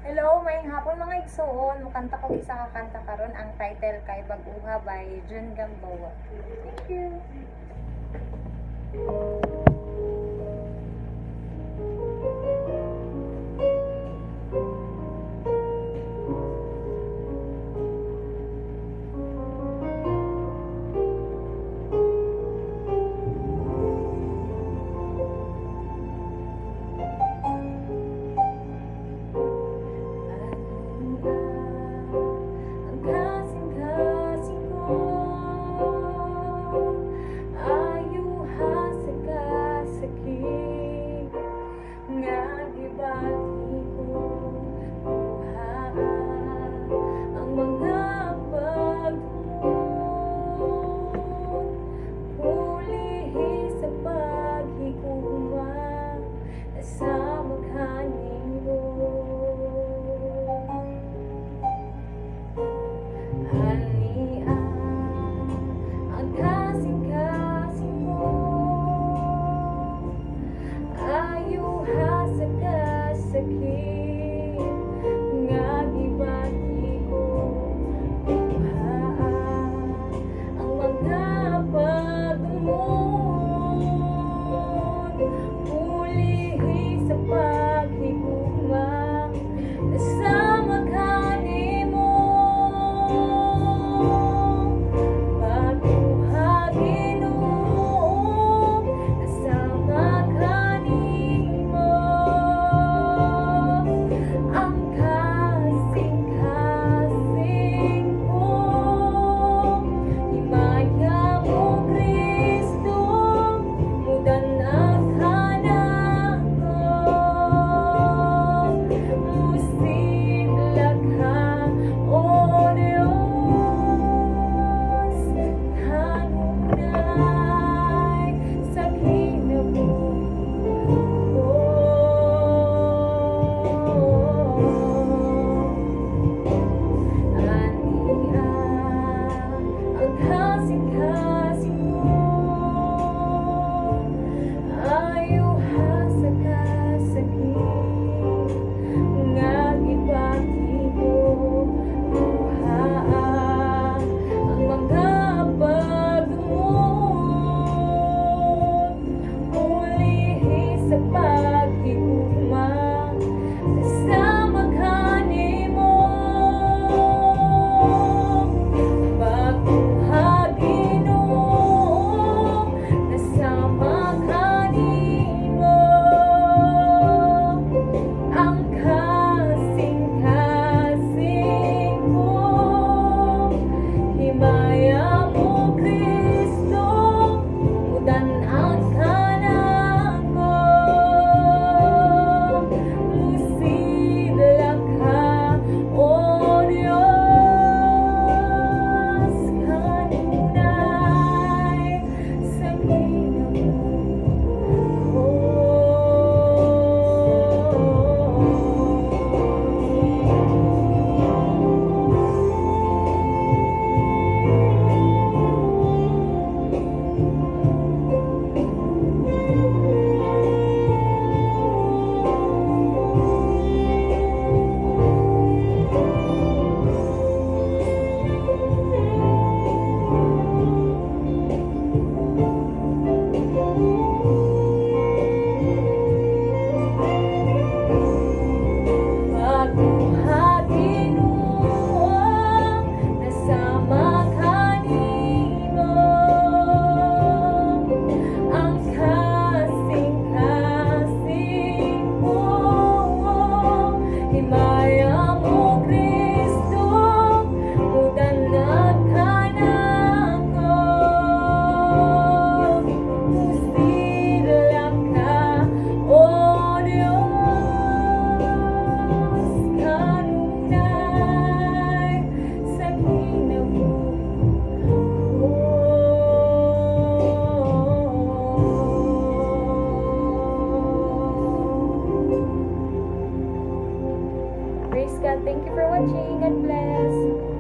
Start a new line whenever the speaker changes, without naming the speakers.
Hello, may hapon mga igsoon. Mukanta ko isa ka kanta karon ang title kay Baguha by Jun Gamboa. Thank you. Ang kasing-kasing ko, ayuha sa kasakit, nga gibati ko, buhaan ang mga pagtumon, pulihi sa paghigugma, sa maghanin mo. Hania ang kasing-kasing mo, ayuha sa kasakit, nga gibati ko, buhaan ang mga pagtumon, pulihi sa paghigugma, sa maghanin mo. Praise God. Thank you for watching. God bless.